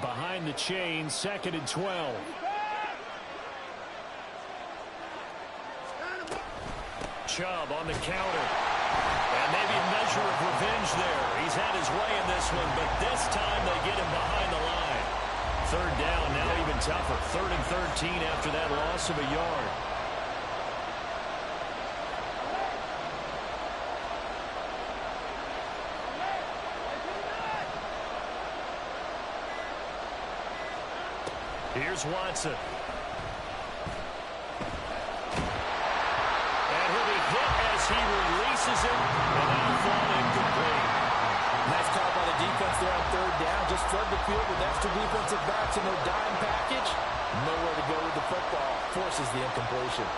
Behind the chain, 2nd and 12. Chubb on the counter. And maybe a measure of revenge there. He's had his way in this one, but this time they get him behind the line. 3rd down, now even tougher. 3rd and 13 after that loss of a yard. Here's Watson. And he'll be hit as he releases it, and that'll fall incomplete. Nice call by the defense there on 3rd down. Just flood the field with extra defensive backs in their dime package. Nowhere to go with the football. Forces the incompletion.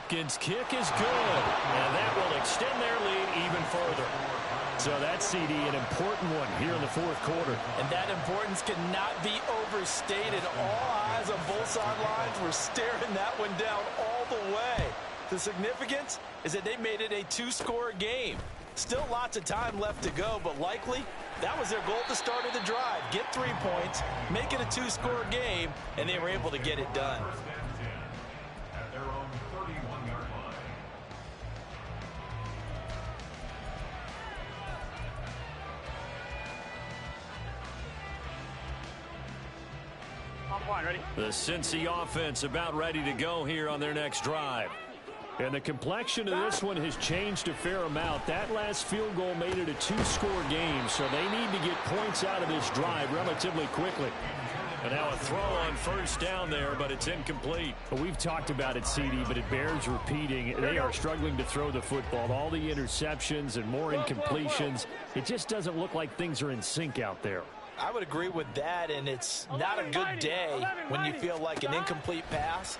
Hopkins' kick is good, and that will extend their lead even further. So that CD, an important one here in the fourth quarter. And that importance cannot be overstated. All eyes on both sidelines were staring that one down all the way. The significance is that they made it a two-score game. Still lots of time left to go, but likely that was their goal at the start of the drive. Get 3 points, make it a two-score game, and they were able to get it done. At their own 31-yard line. On point, ready? The Cincy offense about ready to go here on their next drive. And the complexion of this one has changed a fair amount. That last field goal made it a two-score game, so they need to get points out of this drive relatively quickly. And now a throw on first down there, but it's incomplete. Well, we've talked about it, CD, but it bears repeating. They are struggling to throw the football. All the interceptions and more incompletions. It just doesn't look like things are in sync out there. I would agree with that, and it's not a good day when you feel like an incomplete pass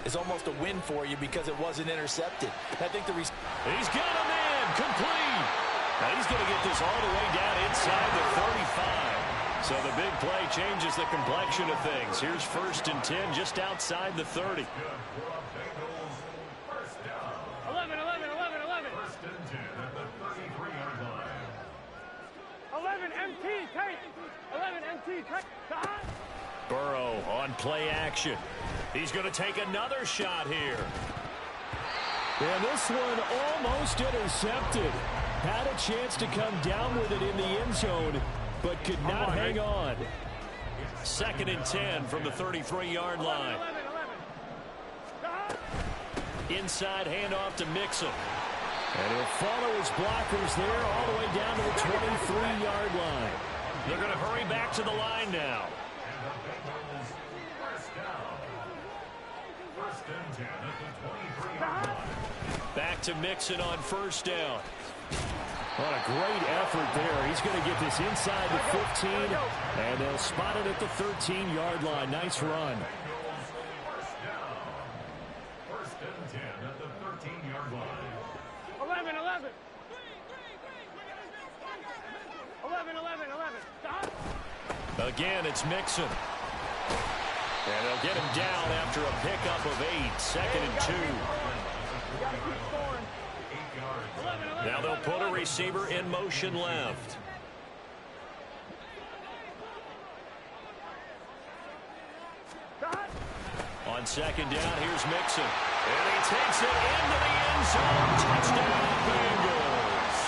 is almost a win for you because it wasn't intercepted. I think he's got a man complete. Now he's going to get this all the way down inside the 35. So the big play changes the complexion of things. Here's 1st and 10 just outside the 30. 11, 11, 11, 11. 1st and 10 at the 33-yard line. 11 MT, take. 11 MT, take. Burrow on play action. He's going to take another shot here. And this one almost intercepted. Had a chance to come down with it in the end zone, but could not hang on. 2nd and 10 from the 33-yard line. 11, 11. Inside handoff to Mixon. And he'll follow his blockers there all the way down to the 23-yard line. They're going to hurry back to the line now. Back to Mixon on 1st down. What a great effort there. He's going to get this inside the 15, and they'll spot it at the 13-yard line. Nice run. 1st and 10 at the 13-yard line. 11, 11. 11, 11, 11. Again, it's Mixon. And they'll get him down after a pickup of 8. 2nd and 2. Now they'll put a receiver in motion left. On 2nd down, here's Mixon. And he takes it into the end zone. Touchdown, Bengals.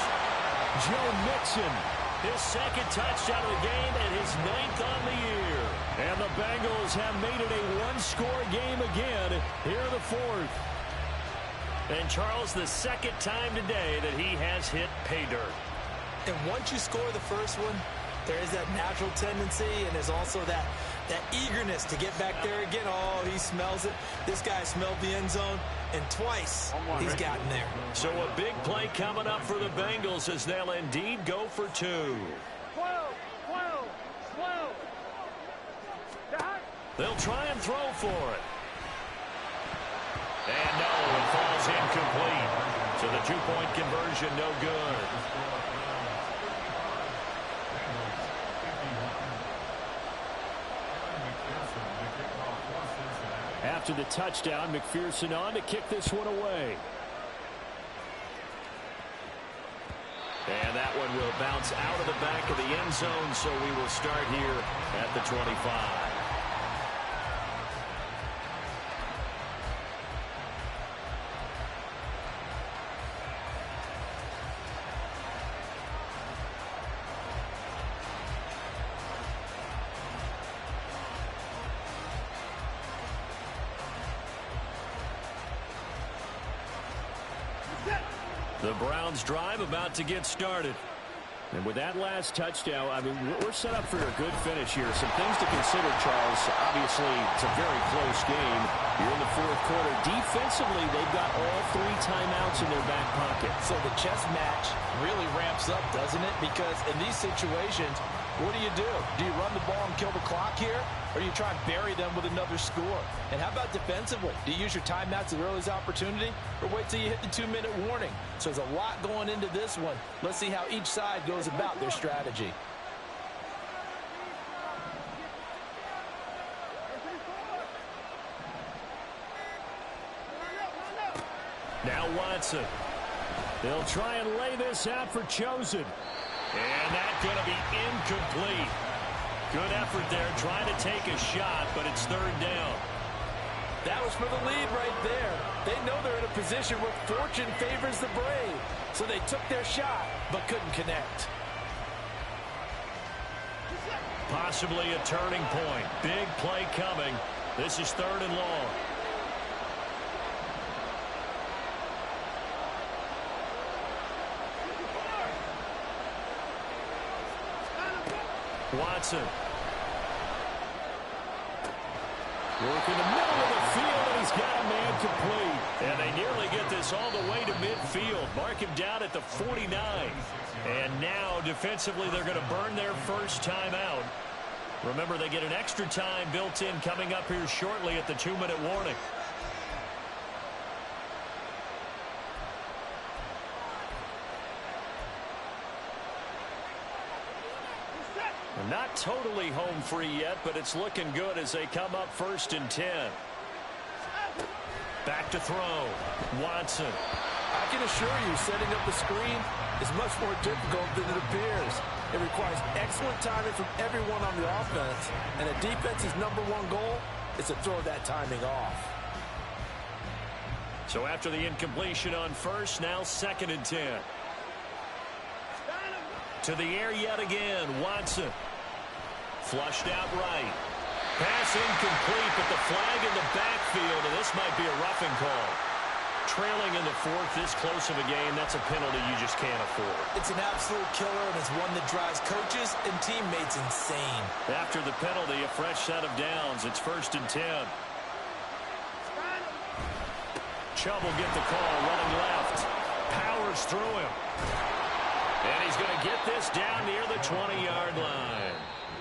Joe Mixon. His 2nd touchdown of the game and his 9th on the year. And the Bengals have made it a one-score game again here in the 4th. And Charles, the 2nd time today that he has hit pay dirt. And once you score the first one, there is that natural tendency, and there's also that eagerness to get back there again. Oh, he smells it. This guy smelled the end zone, and twice he's gotten there. So a big play coming up for the Bengals as they'll indeed go for 2. 12, 12, 12. They'll try and throw for it. And no, it falls incomplete. So the 2-point conversion, no good. After the touchdown, McPherson on to kick this one away. And that one will bounce out of the back of the end zone, so we will start here at the 25. The Browns drive about to get started. And with that last touchdown, I mean, we're set up for a good finish here. Some things to consider, Charles. Obviously, it's a very close game. You're in the 4th quarter. Defensively, they've got all 3 timeouts in their back pocket. So the chess match really ramps up, doesn't it? Because in these situations, What do? Do you run the ball and kill the clock here? Or do you try and bury them with another score? And how about defensively? Do you use your timeouts as early as opportunity? Or wait till you hit the 2-minute warning? So there's a lot going into this one. Let's see how each side goes about their strategy. Now Watson. They'll try and lay this out for Chosen. And that's going to be incomplete. Good effort there, trying to take a shot, but it's third down. That was for the lead right there. They know they're in a position where fortune favors the brave. So they took their shot, but couldn't connect. Possibly a turning point. Big play coming. This is third and long. Watson. Work in the middle of the field, and he's got a man complete. And they nearly get this all the way to midfield. Mark him down at the 49. And now, defensively, they're going to burn their first time out. Remember, they get an extra time built in coming up here shortly at the 2-minute warning. Not totally home free yet, but it's looking good as they come up first and 10. Back to throw. Watson. I can assure you, setting up a screen is much more difficult than it appears. It requires excellent timing from everyone on the offense, and a defense's #1 goal is to throw that timing off. So after the incompletion on first, now second and 10. To the air yet again, Watson. Flushed out right. Pass incomplete, but the flag in the backfield, and this might be a roughing call. Trailing in the fourth, this close of a game, that's a penalty you just can't afford. It's an absolute killer, and it's one that drives coaches and teammates insane. After the penalty, a fresh set of downs. It's first and 10. Chubb will get the call, running left. Powers through him. And he's going to get this down near the 20-yard line.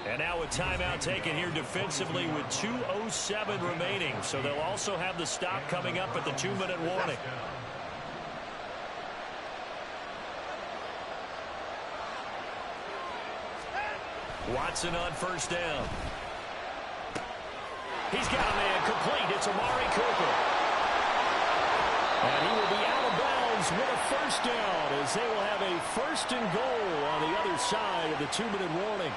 And now a timeout taken here defensively with 2:07 remaining. So they'll also have the stop coming up at the 2-minute warning. Watson on first down. He's got a man complete. It's Amari Cooper. And he will be out of bounds with a first down as they will have a first and goal on the other side of the 2-minute warning.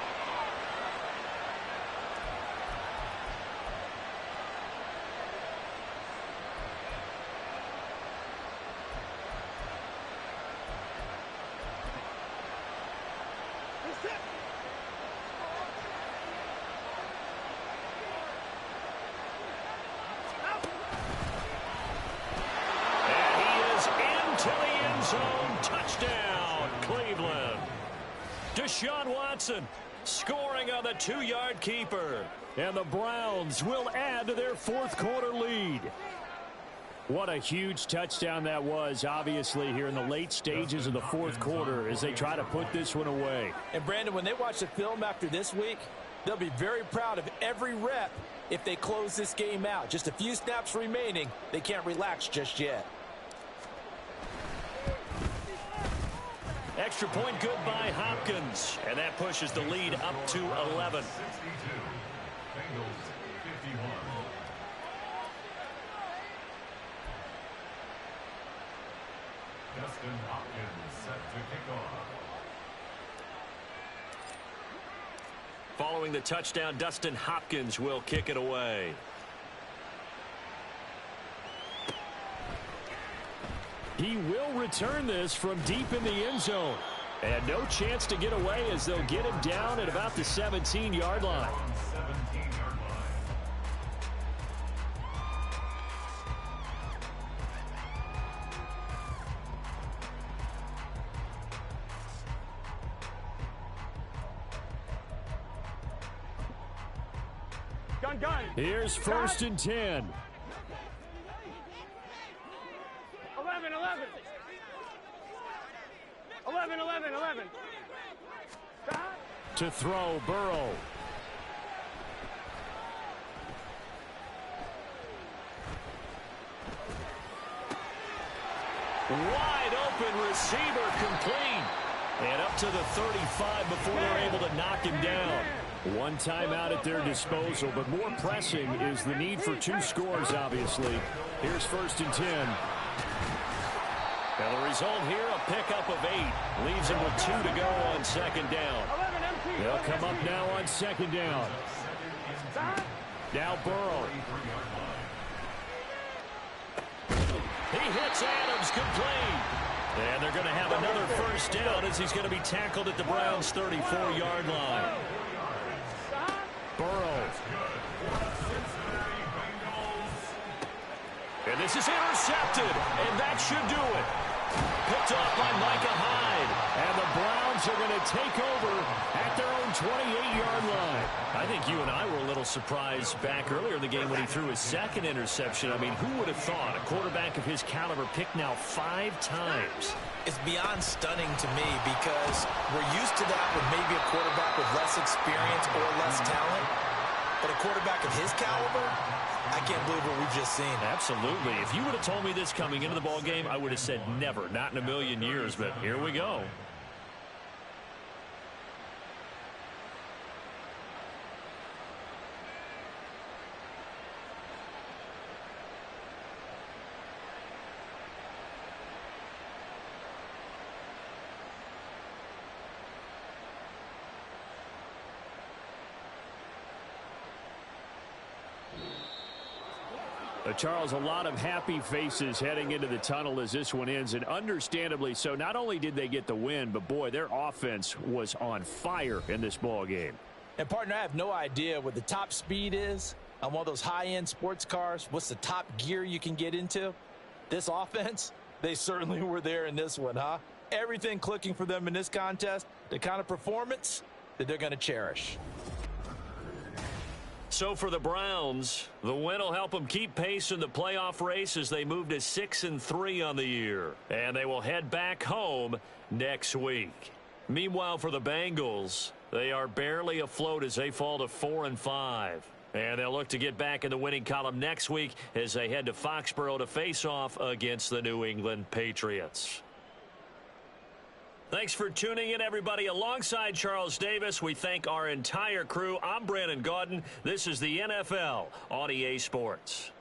Touchdown, Cleveland. Deshaun Watson scoring on the 2-yard keeper. And the Browns will add to their fourth quarter lead. What a huge touchdown that was, obviously, here in the late stages of the fourth quarter as they try to put this one away. And, Brandon, when they watch the film after this week, they'll be very proud of every rep if they close this game out. Just a few snaps remaining. They can't relax just yet. Extra point good by Hopkins. And that pushes the lead up to 11. 62. Bengals 51. Dustin Hopkins set to kick off. Following the touchdown, Dustin Hopkins will kick it away. He will return this from deep in the end zone. And no chance to get away as they'll get him down at about the 17-yard line. 17-yard line. Gun. Here's first and 10. 11. 11. To throw, Burrow. Wide open receiver, complete. And up to the 35 before they're able to knock him down. One timeout at their disposal, but more pressing is the need for 2 scores, obviously. Here's 1st and 10. Now the result here, a pickup of 8. Leaves him with 2 to go on 2nd down. They'll come up now on 2nd down. Now Burrow. He hits Adams, complete. And they're going to have another 1st down as he's going to be tackled at the Browns' 34-yard line. Burrow. And this is intercepted, and that should do it. Picked off by Micah Hyde. And the Browns are going to take over at their own 28-yard line. I think you and I were a little surprised back earlier in the game when he threw his 2nd interception. I mean, who would have thought a quarterback of his caliber picked now 5 times? It's beyond stunning to me because we're used to that with maybe a quarterback with less experience or less talent. But a quarterback of his caliber, I can't believe what we've just seen. Absolutely. If you would have told me this coming into the ball game, I would have said never, not in a million years. But here we go. Charles, a lot of happy faces heading into the tunnel as this one ends, and understandably so. Not only did they get the win, but boy, their offense was on fire in this ball game. And partner, I have no idea what the top speed is on one of those high-end sports cars. What's the top gear you can get into? This offense, they certainly were there in this one, huh? Everything clicking for them in this contest, the kind of performance that they're going to cherish. So for the Browns, the win will help them keep pace in the playoff race as they move to 6-3 on the year. And they will head back home next week. Meanwhile, for the Bengals, they are barely afloat as they fall to 4-5. And they'll look to get back in the winning column next week as they head to Foxborough to face off against the New England Patriots. Thanks for tuning in, everybody. Alongside Charles Davis, we thank our entire crew. I'm Brandon Gaudin. This is the NFL on EA Sports.